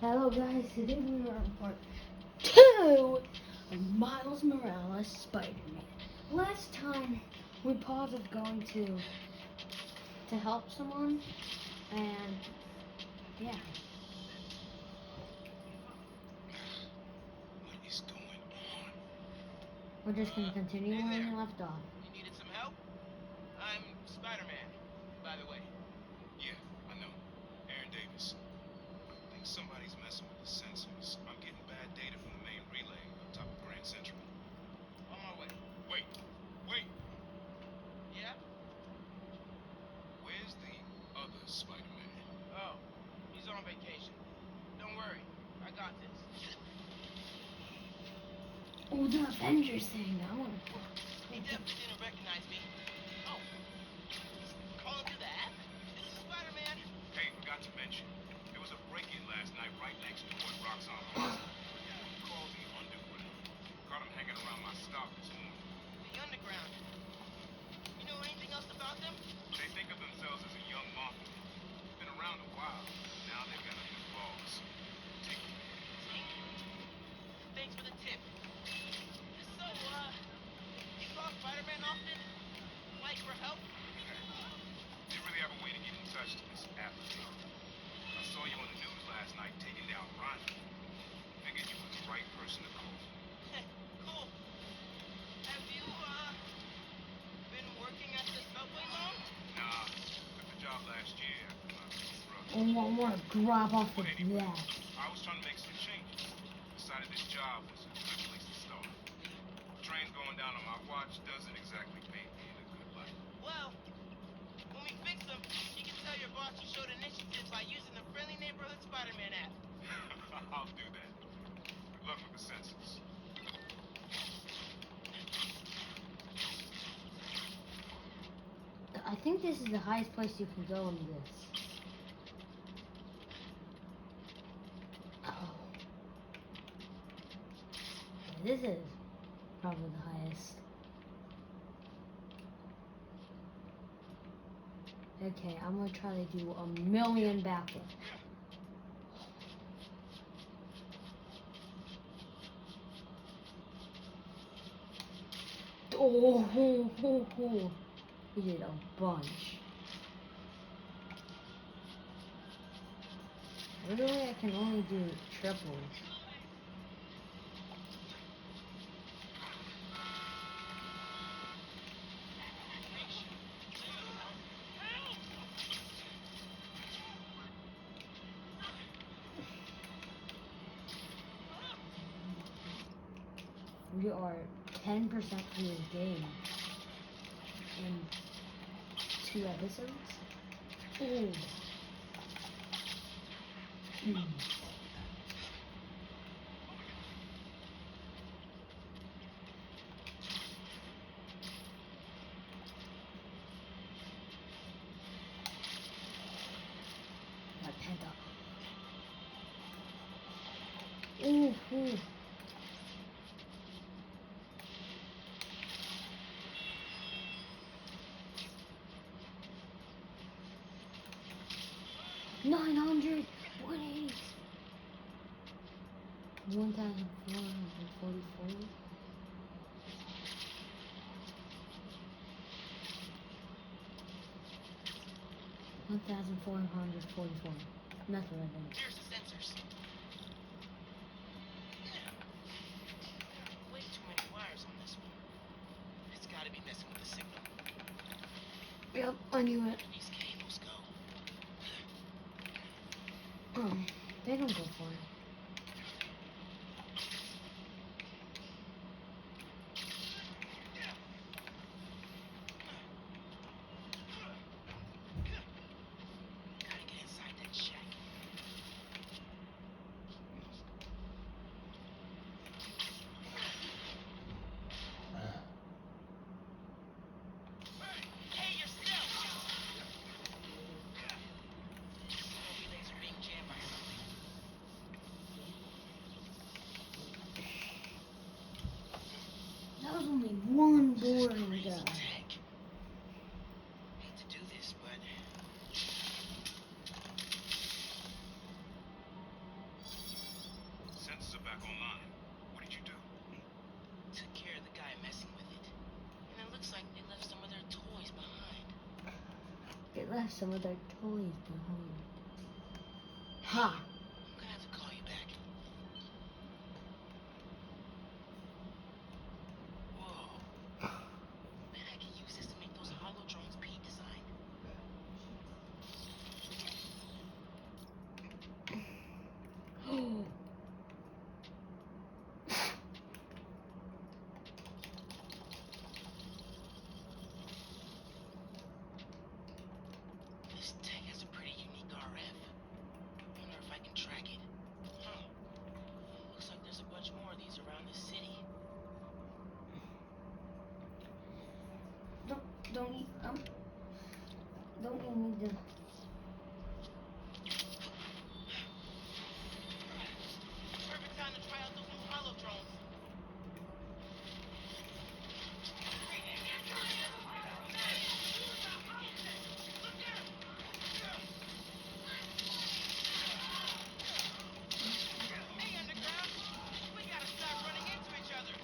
Hello guys, today we are on part 2 of Miles Morales Spider-Man. Last time we paused of going to help someone, and yeah. What is going on? We're just gonna continue Hey where there. we left off. You needed some help? I'm Spider-Man, by the way. Yeah, I know. Aaron Davis. I think somebody's messing with the sensors. I'm getting bad data from the main relay up top of Grand Central. On my way. Wait. Yeah? Where's the other Spider-Man? Oh, he's on vacation. Don't worry, I got this. Oh, the Avengers thing. I wanna. He definitely didn't recognize me. Oh, calling through the app? This is Spider-Man. Hey, forgot to mention. There was a break-in last night right next door at Roxxon Plaza. Called the Underground. Caught him hanging around my stop this morning. The Underground. You know anything else about them? They think of themselves as a young mafia. Been around a while. Now they've got a new boss. Take it. Tink. Thanks for the tip. So, you call Spider-Man often? Like for help? Didn't really have a way to get in touch to this app thing. I saw you on the news last night taking down Ronnie. Figured you were the right person to call. Cool. Have you, been working at the subway long? Nah, took the job last year after my brother. Oh, I wanna grab off the Well, anyway, glass. I was trying to make some changes. Decided this job was a good place to start. Trains going down on my watch doesn't exactly paint me in a good light. Well, when we fix them, you can tell your boss you showed initiative by using the Friendly Neighborhood Spider-Man app. I'll do that. Good luck with the census. I think this is the highest place you can go in this. Oh. This is probably the highest. Okay, I'm gonna try to do 1,000,000 backwards. Oh, ho, ho, ho. We did a bunch. Literally, I can only do triples. We are 10% through the game in 2 episodes. Ooh. My panda. Ooh, ooh. $900, 180, 1,444. $1,444. Nothing like that. Here's the sensors. Way too many wires on this one. It's gotta be messing with the signal. Yep, I knew it. These cables go. They don't go far. Gotta get inside that shack. Hey, you're still! The relays are being jammed by something. back online. What did you do? Took care of the guy messing with it. And it looks like they left some of their toys behind. They left some of their toys behind. Ha! I'm gonna have to call you back. Whoa. Man, I can use this to make those hollow drones Pete designed. Oh. This tech has a pretty unique RF. Wonder if I can track it. Huh. Looks like there's a bunch more of these around the city. Don't you need to? Perfect time to try out those new hollow drones. Hey, Underground! We gotta stop running into each other.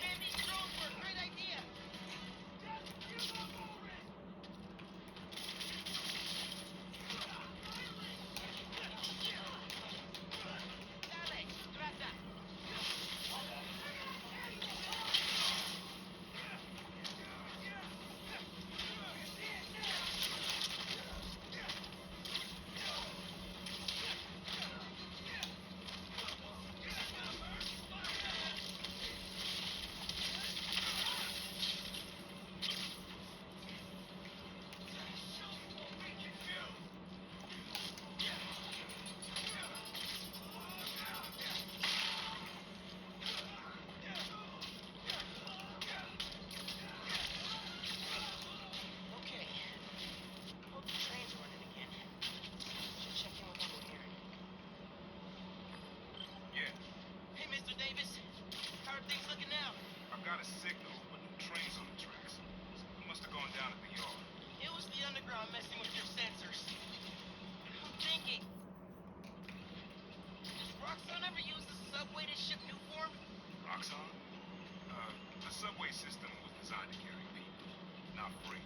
Man, these drones were a great idea. Dale, grata. Okay. Hope the train's running again. Should check in with Uncle Aaron. Yeah, Hey, Mr. Davis. How are things looking now? I've got a signal, but no trains on the tracks. It must have gone down at the yard. It was the Underground messing with your sensors. I'm thinking. Does Roxxon ever use the subway to ship new form? Roxxon? The subway system was designed to carry people, not freight.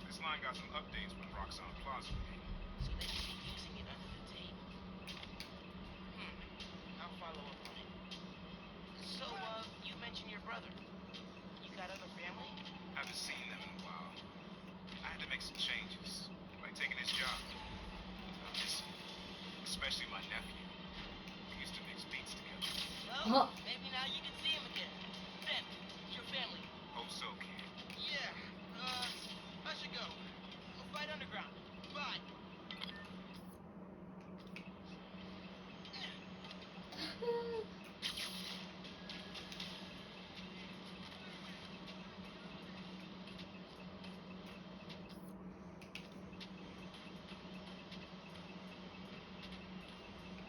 This line got some updates when Roxxon Plaza came. So they could be using it under the table. I'll follow up on it. So, you mentioned your brother. You got other family? Haven't seen them in a while. I had to make some changes, like taking his job. I miss him, especially my nephew. We used to mix beats together. Well, Huh. maybe now you can see him again. Ben, your family. Hope so, kid. Yeah, I should go. We'll fight Underground. Bye.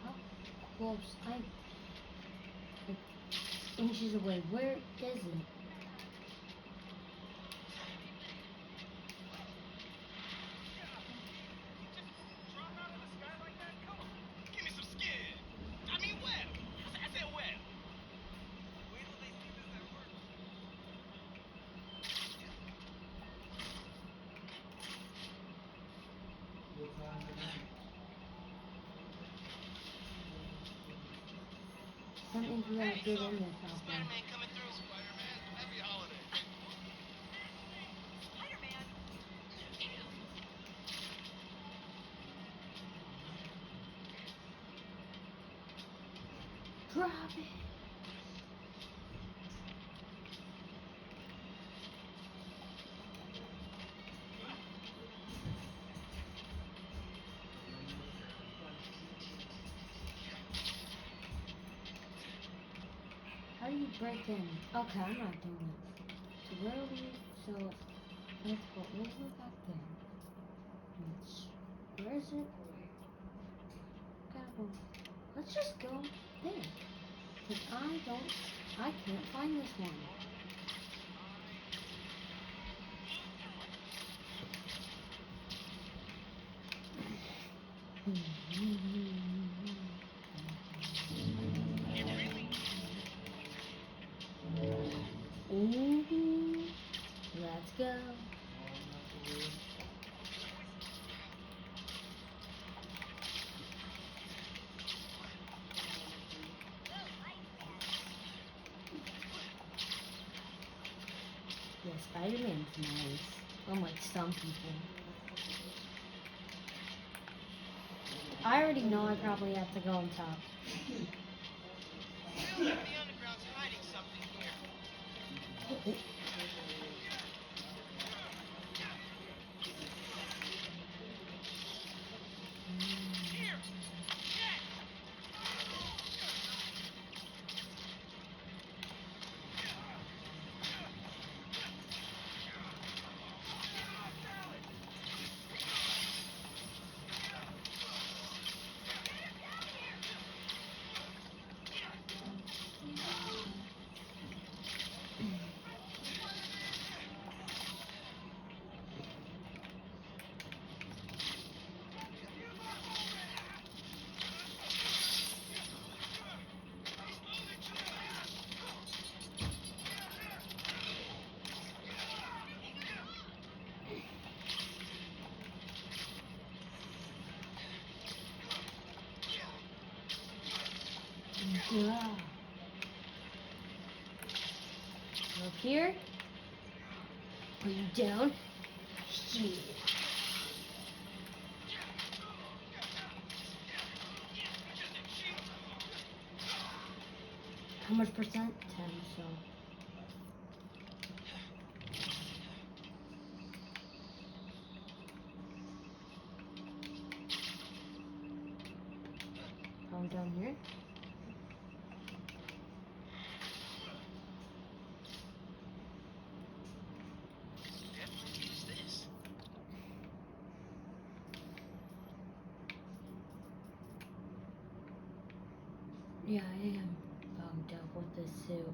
How close? I'm inches away. Where is it? Give me some skin. I mean, web. I said web. Wait till they see this at work. Something's gonna Hey, get so, in this house. Spider-Man coming through. Spider-Man, happy holiday. Spider-Man. Drop it. How do you break in? Okay, I'm not doing it. So where are we? So let's go over back there. Where is it? Gotta go. Let's just go there. Cause I can't find this one. Ooh, let's go. Yeah, Spider-Man's nice. Unlike some people. I already know I probably have to go on top. Feels like the underground's hiding something here. Here! Get! Yeah. Up here. Are you down? Yeah. How much percent? 10, so. Are we down here? Definitely use this. Yeah, I am bummed up with this suit.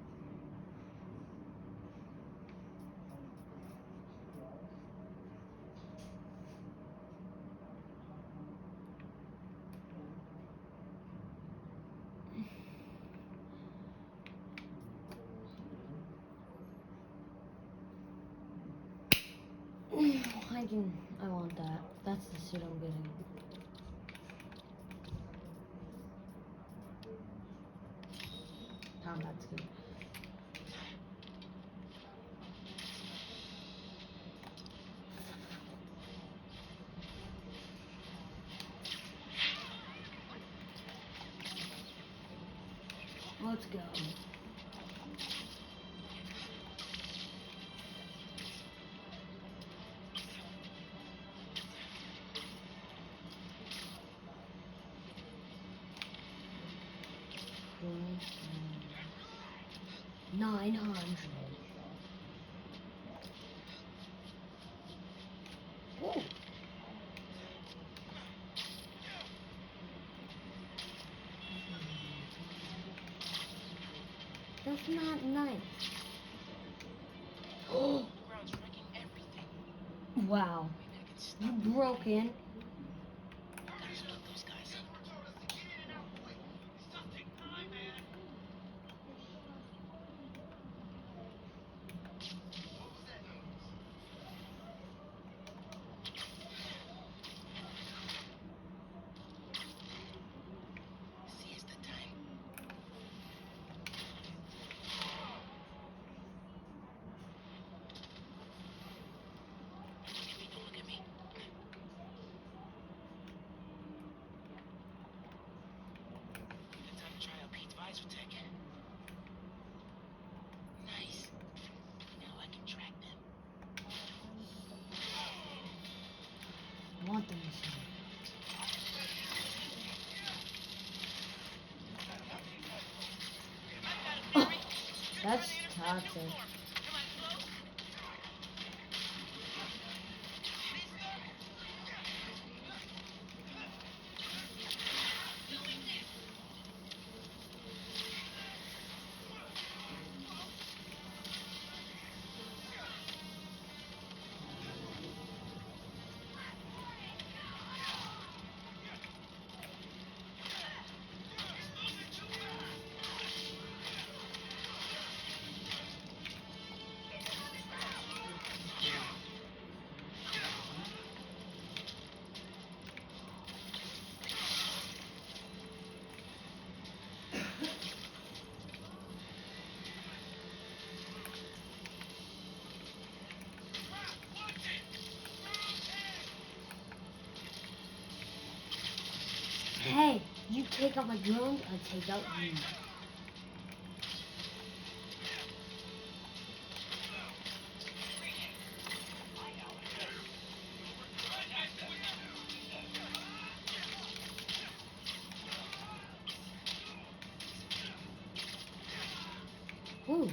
I want that. That's the suit I'm getting. Combat's good. Let's go. Mm, 900. Whoa. That's not nice. Oh, Ground's wrecking everything. wow. Maybe I can stop You them. broke in. Gotta split those guys up. Siesta time. Look at me, don't look at me. That's toxic. Am I close? Hey, you take out my drone, I'll take out you. Ooh.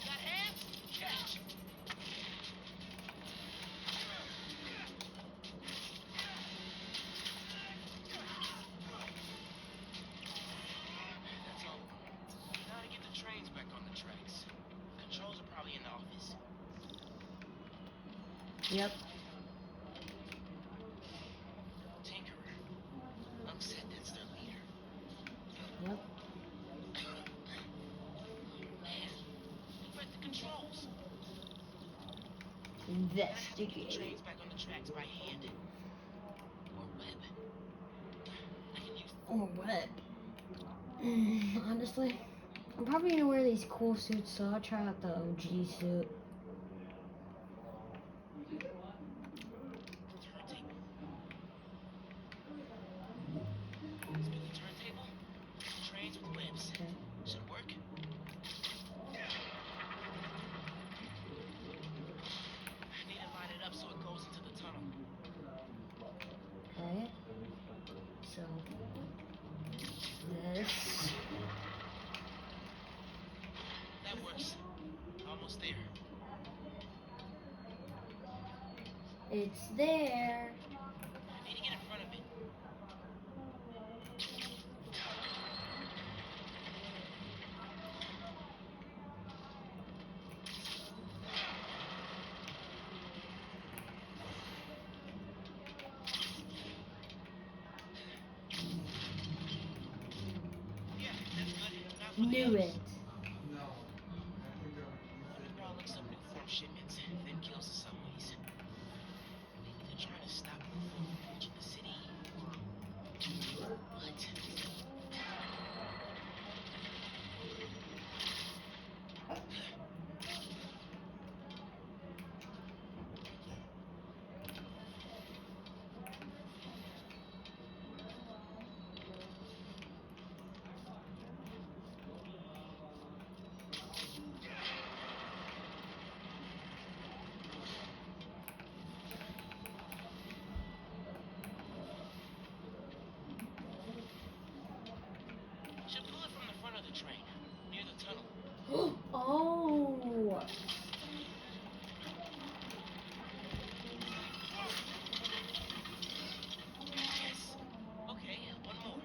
Got hands? Catch. That's all. Now to get the trains back on the tracks. Controls are probably in the office. Yep. Tinkerer. Upset that's their leader. Yep. Man, who read the controls? Gotta get the Investigate. trains back on the tracks by hand. Or web. I can use Or web. Honestly, I'm probably gonna wear these cool suits, so I'll try out the OG suit. turntable. Spin the turntable. Trains with webs. Okay. Should work. Need to line it up so it goes into the tunnel. Okay. So this. That works. Almost there. It's there. Need to get in front of it. Yeah, that's good. Now for the Knew others. it. Underground looks up new form shipments, then kills the subways. Maybe they're trying to stop them from reaching the city. What? Should pull it from the front of the train, near the tunnel. Oh. Yes. Okay, one more.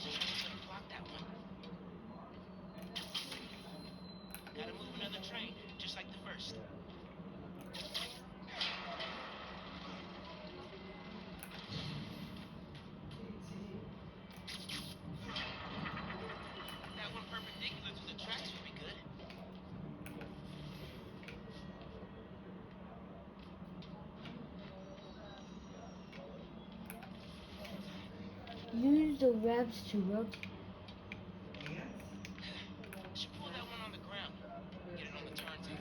Train's gonna block that one. Gotta move another train, just like the first. That one perpendicular to the tracks would be good. Use the webs to rotate. Should pull that one on the ground. Get it on the turntable.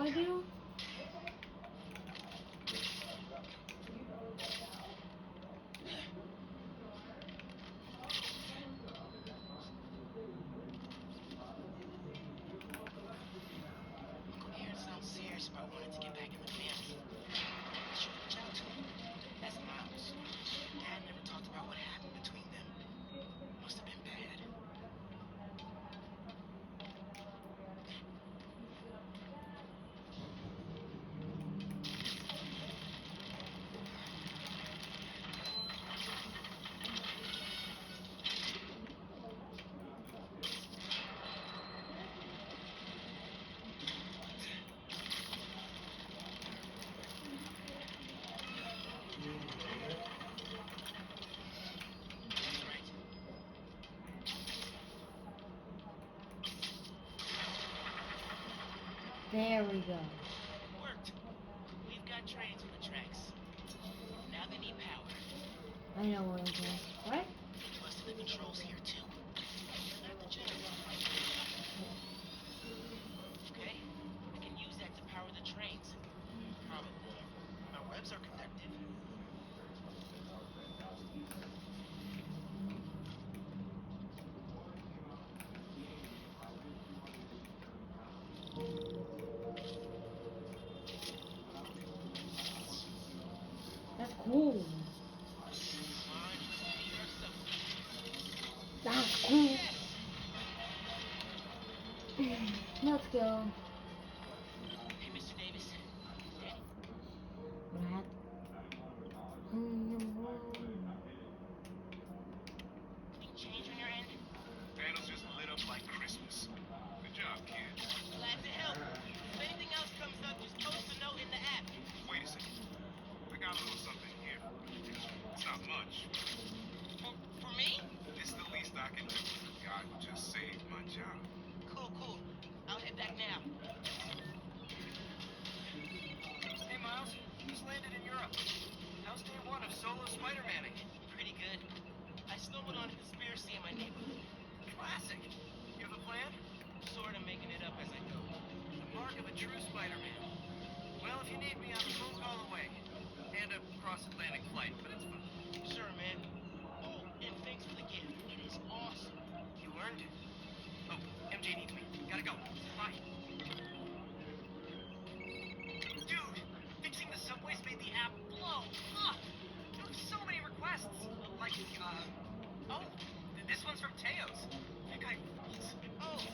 I do? Uncle Aaron sounds serious about wanting to get back in the family. I should reach out to him. That's Miles. Dad never talked about what happened between them. Must have been bad. That's right. There we go. Worked. We've got trains on the tracks. Now they need power. I know what I'm doing. What? Busted the controls here too. They're at the generator. Okay, I can use that to power the trains. Probably. Our webs are connected. That's cool. Come on, let's beat ourselves. That's cool. Let's go. Hey, Mr. Davis. Ready? What I had? Any change on your end? Panels just lit up like Christmas. Good job, kid. Glad to help. If anything else comes up, just post a note in the app. Wait a second. I got a little something here. It's not much. For me? It's the least I can do. God just saved my job. Cool. I'll head back now. Hey Miles, just landed in Europe. How's day one of solo Spider-Manning? Pretty good. I stumbled on a conspiracy in my neighborhood. Classic. You have a plan? Sort of making it up as I go. The mark of a true Spider-Man. Well, if you need me, I'm a phone call away. And a cross-Atlantic flight, but it's fun. Sure, man. Oh, and thanks for the gift. It is awesome. You earned it. Oh, MJ needs me. Gotta go. Bye. Dude, fixing the subways made the app blow up. There were so many requests. Like, oh, this one's from Teos. That guy rules. Oh,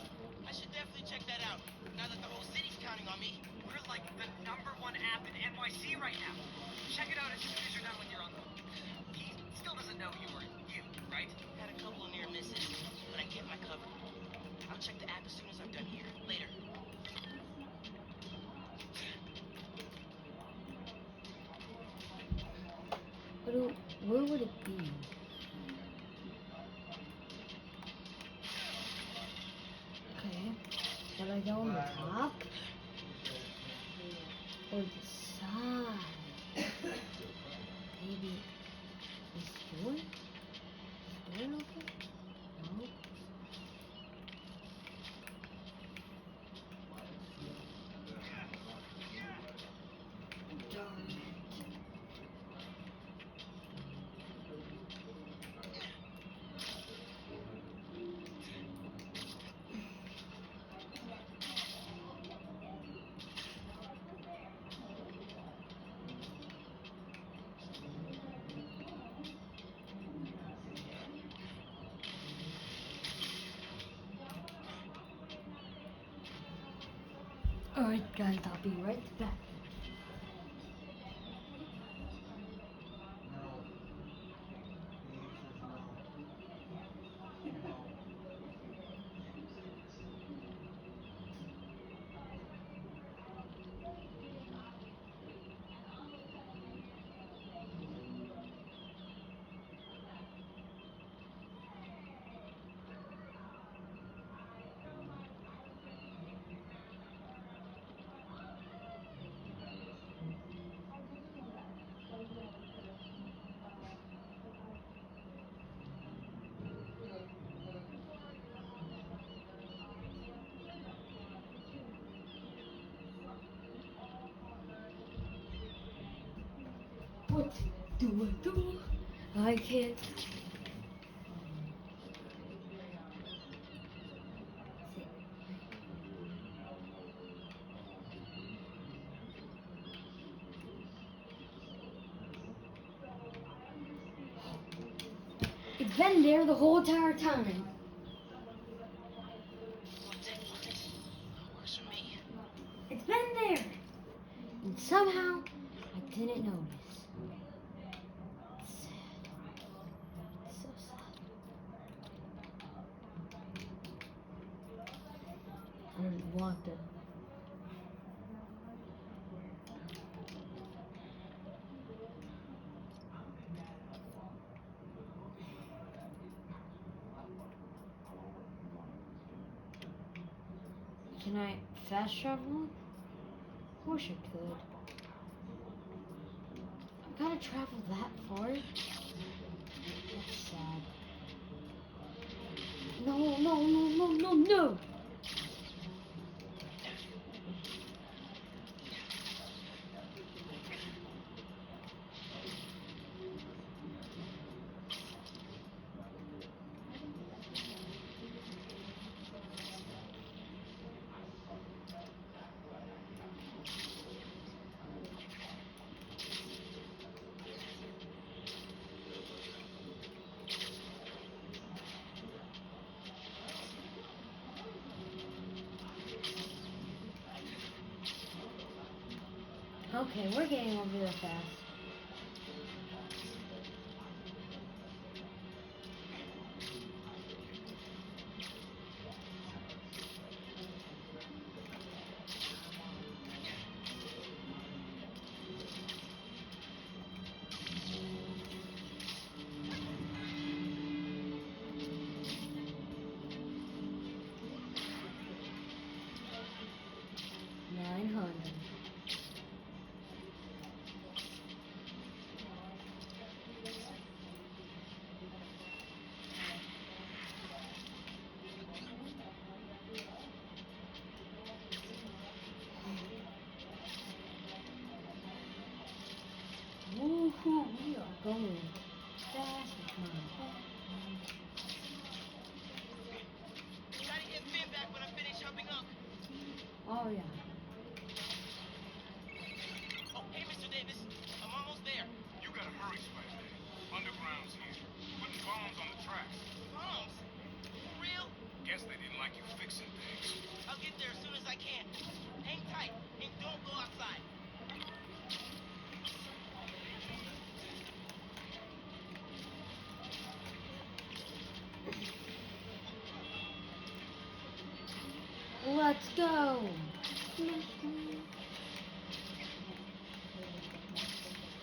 I should definitely check that out. Now that the whole city's counting on me. We're like the #1 app in NYC right now. Check it out as soon as you're done with your uncle. He still doesn't know you were you, right? Had a couple of near misses, but I kept my cover. I'll check the app as soon as I'm done here. Later. Where would it be? Okay. Should I go on the top? Or the side? Maybe this door? Is the door open? No. Darn it. Alright guys, I'll be right back. What do I do? I can't. It's been there the whole entire time. Works for me. It's been there. And somehow I didn't notice. It's sad. It's so sad. I didn't want to. Can I fast travel? Of course I could. I gotta travel that far? That's sad. No, no, no, no, no, no! Okay, we're getting over there fast. Woohoo, we are going fast with my Gotta get Finn back when I finish helping Unc. Oh yeah. Oh, hey, Mr. Davis. I'm almost there. You gotta hurry, Spider-Man. Underground's here. Putting bombs on the tracks. Bombs? For real? Guess they didn't like you fixing things. I'll get there as soon as I can. Hang tight and don't go outside. Let's go.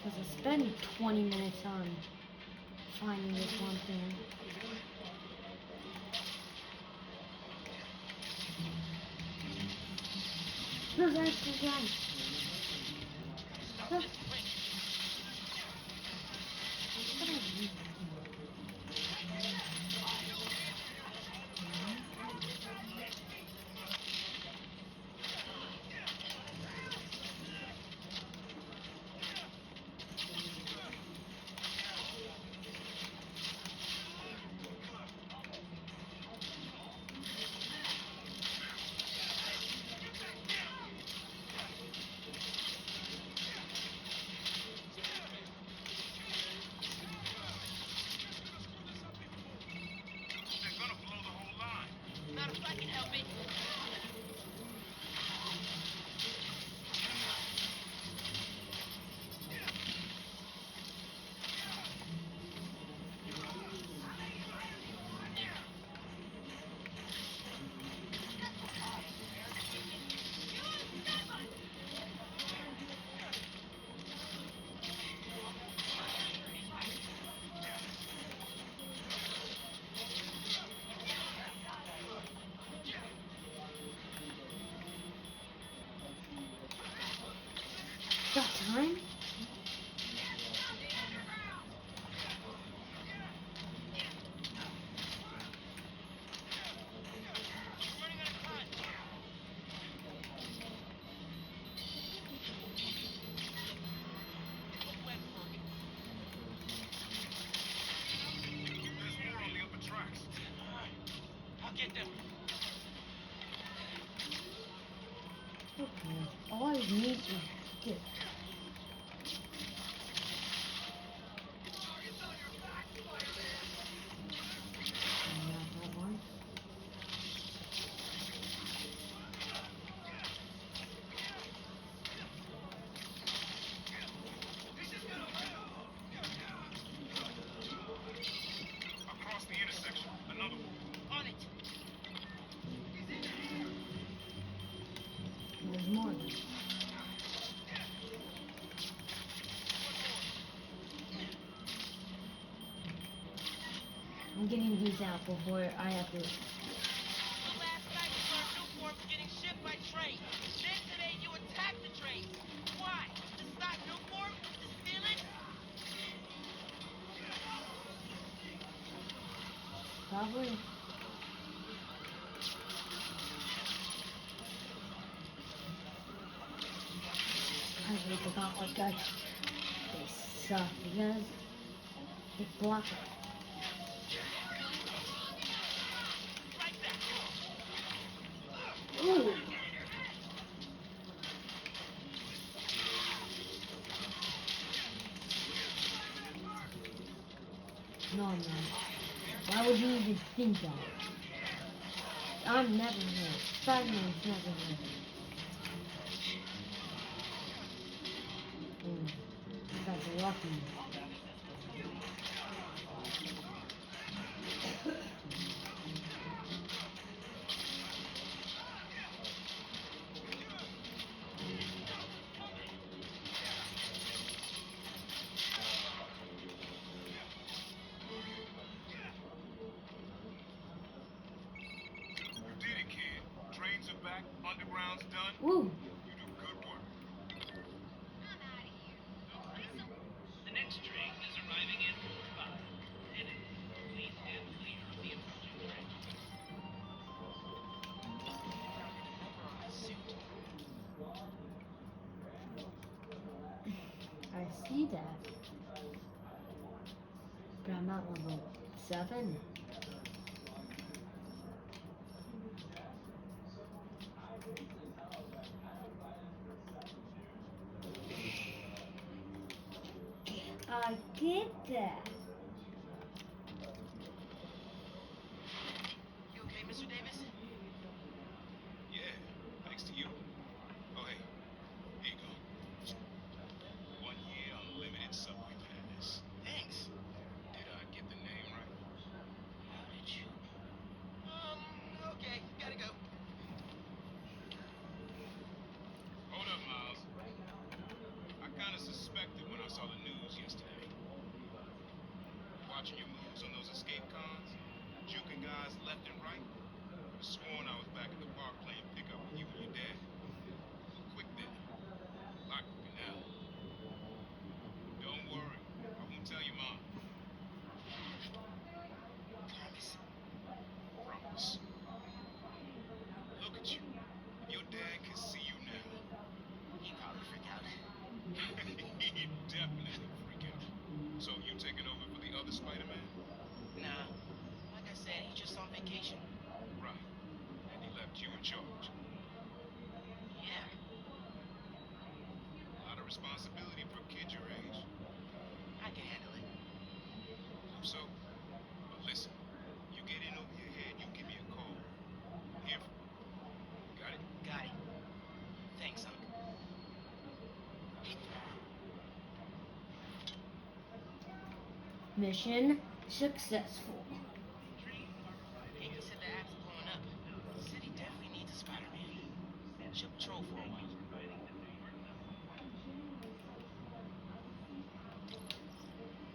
Because I spent 20 minutes on finding this one thing. There's actually guys. Stop this quick. They're gonna blow the whole line. Not if I can help it. Got time? Running out of time. Hope Gwen's working. need to do. Not that one. Across the intersection. Another one. On it. There's more of them. I'm getting these out before I have to. Last night you learned new forms getting shipped by train. Then today you attack the train. Why? To stop new form? To steal it? Probably. I hate the gauntlet guys. They suck because they block it. Right back. Ooh. No, man. Why would you even think that? I'm never here. Spider-Man's never here. That's lucky. You did it, kid. Trains are back. Underground's done. Woo! You do good work. The next train is arriving in 5 minutes. Please stand clear of the approaching train. I see that. But I'm at level 7. I get that. You okay, Mr. Davis? Yeah, thanks to you. Oh, hey, here you go. 1 year unlimited subway pass. Thanks. Did I get the name right? How did you? Okay, gotta go. Hold up, Miles. I kind of suspected when I saw the news yesterday. Watching your moves on those escape cons, juking guys left and right. I sworn I was back in the park playing pickup with you and your dad. Quick then. Lock with me now. Don't worry. I won't tell your mom. Promise. Promise. Look at you. Your dad can see you now. He probably freak out. He'd definitely freak out. So you taking over for the other Spider-Man? Nah. Like I said, he's just on vacation. Right. And he left you in charge. Yeah. A lot of responsibility for a kid your age. I can handle it. Hope so. But listen, you get in over your head, you give me a call. I'm here for you. Got it? Got it. Thanks, Unc. Mission successful. Hey, you said the app's blowing up. The city definitely needs a Spider-Man. She'll patrol for a while.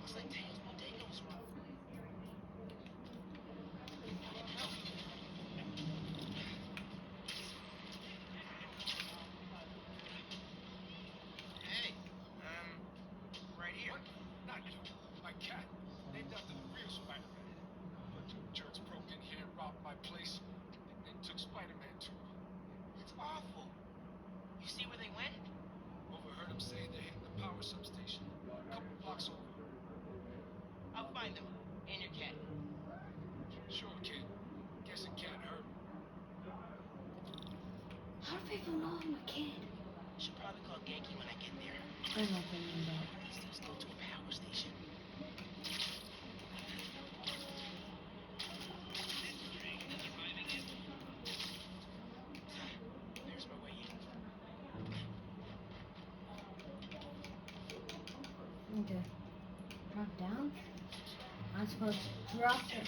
Looks like Tails Bodega was wrong. Hey, right here. Not you. My cat. Named after the real Spider-Man. Jerks broke in here, robbed my place, and took Spider-Man too. It's awful. You see where they went? Overheard him saying they're hitting the power substation. A couple blocks over. I'll find them. And your cat. Sure, kid. Guessing cat hurt. How do people know I'm a kid? Should probably call Genki when I get there. I know what you mean. These dudes go to a power station. There's my way in. Okay. Drop down? I'm supposed to drop it.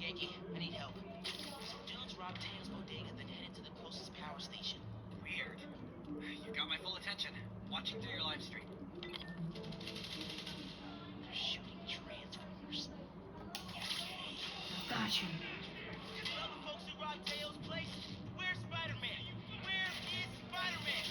Genki, I need help. Some dudes robbed Tails Bodega, then headed to the closest power station. Weird. You got my full attention. Watching through your live stream. They're shooting Transformers. Got you. Well, the folks who robbed Tails' place, where's Spider-Man? Where is Spider-Man?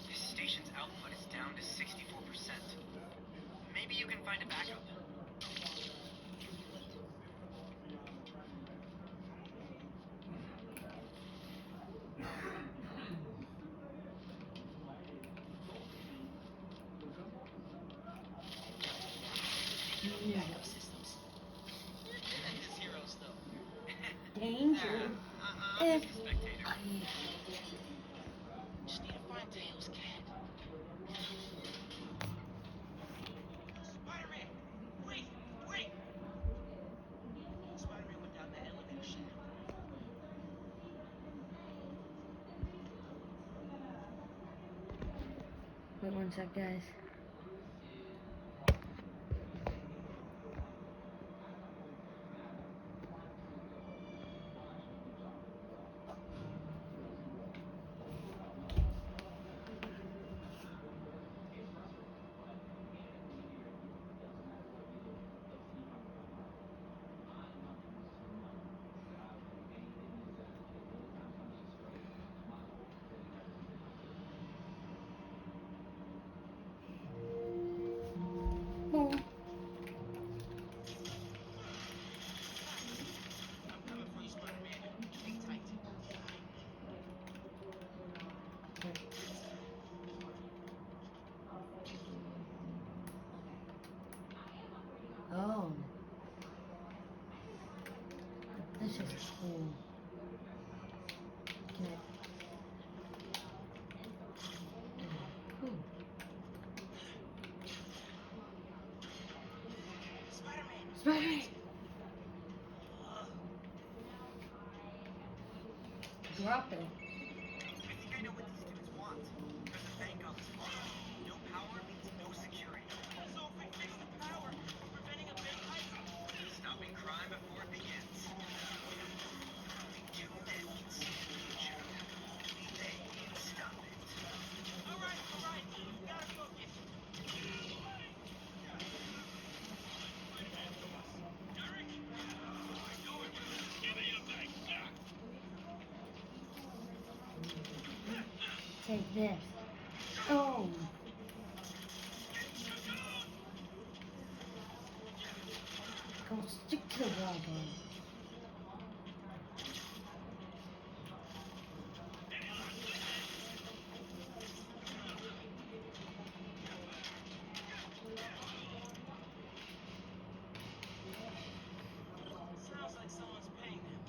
This station's output is down to 64%. Maybe you can find a backup. Backup systems. This hero's though. Danger. I'm If just a spectator. Just need to find Tails' cat. Spider-Man! Wait! Wait! Spider-Man went down that elevator shaft. Wait one sec, guys. Oh. I'm coming for you, Spider-Man. Hang tight. Oh. This is cool. Can I? Ooh. Spider-Man! Spider-Man! Drop it. I think I know what these dudes want. There's a bank on this block. No power means no security. So if we fix the power, we're preventing a big heist. Stopping crime before it begins. Two men can see the future. They can stop it. All right. Gotta focus. Take this. Oh. Go stick to the wall, bud. Sounds like someone's paying them.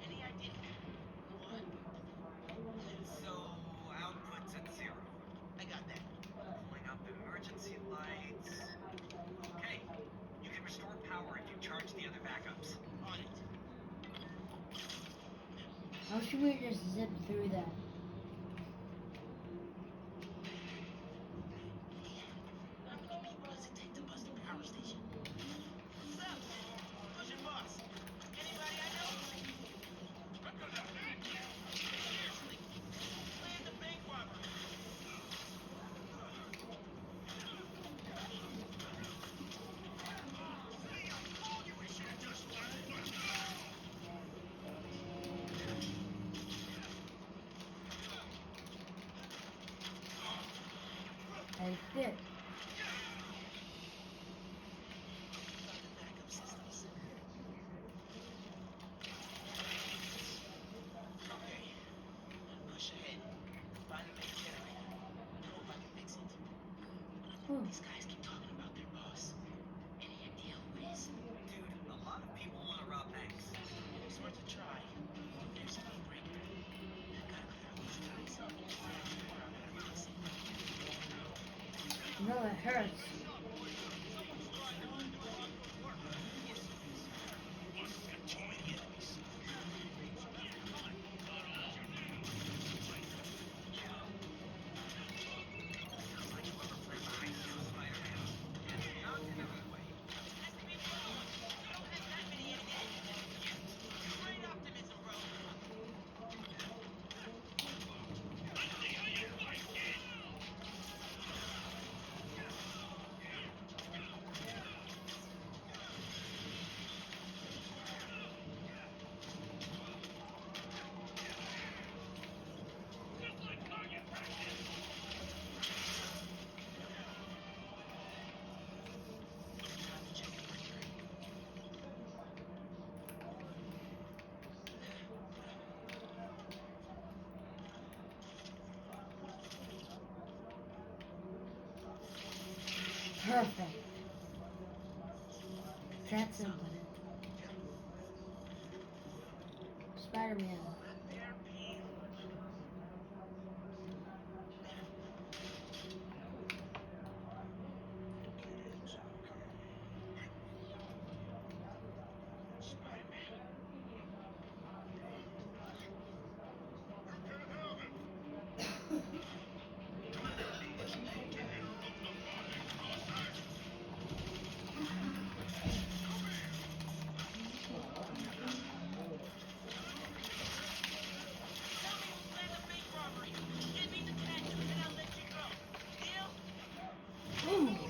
Any idea? What? So, output's at 0. I got that. Pulling up emergency lights. Okay, you can restore power if you charge the other backups. On it. How should we just zip through that? How many people does it take to bust a power station? What's up? Who's your boss? Anybody I know? Seriously. Land the bank robbery. right there. Backup systems. Okay. Push ahead. Find the main generator. Hope I can fix it. Oh. These guys keep talking about their boss. Any idea who it is? Dude, a lot of people want to rob banks. It's worth a try. There's a main breaker. Gotta clear out these guys. Tomorrow I gotta fix it. No, it hurts. Great optimism, bro. Perfect. That's simple. Spider-Man. Ooh.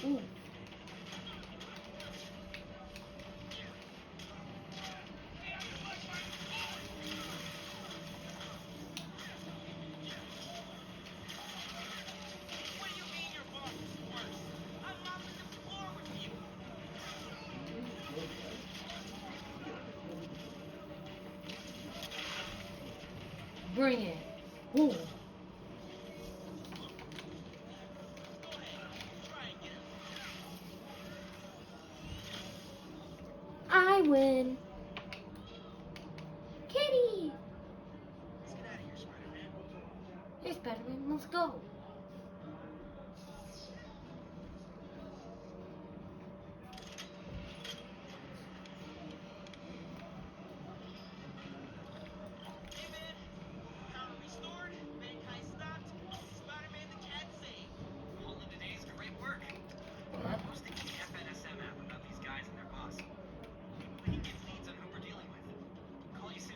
Ooh. What do you mean your boss is worse? I'm mopping the floor with you. Bring it. Ooh. Go ahead. Try and get him. I win. Kitty. Let's get out of here, Spider-Man. Hey, Spider-Man, let's go. Hey, man. Power restored. Mankind stopped. Spider-Man the cat saved. All in today's great work. Post the key FNSM app about these guys and their boss. Maybe we can get leads on who we're dealing with. Call you soon.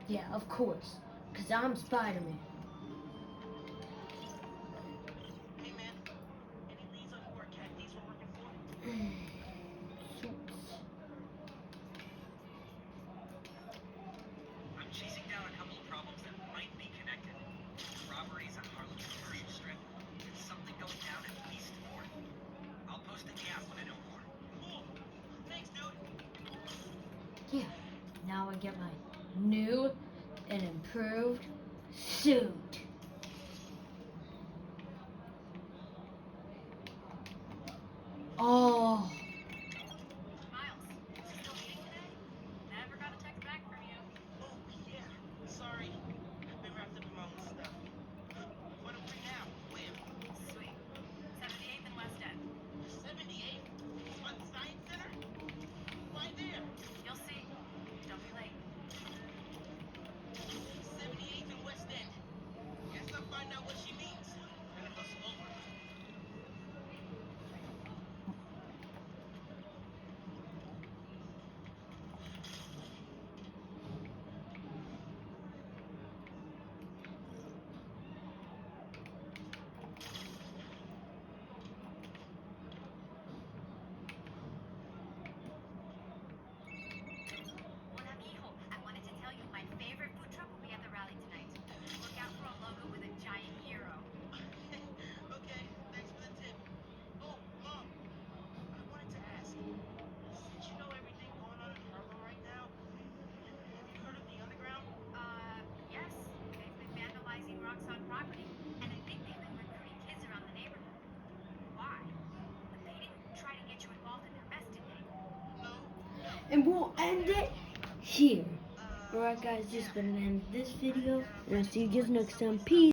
Yeah, of course. Because I'm Spider-Man. Hey man, any leads on who our cat thieves were working for? I'm chasing down a couple of problems that might be connected. Robberies on Harlem's commercial strip, and something going down at East 4th. I'll post in the app when I know more. Cool. Thanks, dude. Yeah, now I get my new and improved suit. Oh, Miles, you still meeting today? Never got a text back from you. Oh, yeah. Sorry. I've been wrapped up in my own stuff. But I'm free now. Where? Sweet. 78th and West End. 78? By the Science Center? Why there? You'll see. Don't be late. 78th and West End. Guess I'll find out what she means. And hustle over. Hola, mijo. I wanted to tell you my favorite food truck will be at the rally tonight. Look out for a logo with a giant hero. Okay, thanks for the tip. Oh, Mom. I wanted to ask. Since you know everything going on in Harlem right now, have you heard of the Underground? Yes. They've been vandalizing Roxxon property, and I think they've been recruiting kids around the neighborhood. Why? But they didn't try to get you involved in their mess, did they? No. and we'll end it here. Alright guys, just gonna end this video, and I'll see you guys next time. Peace.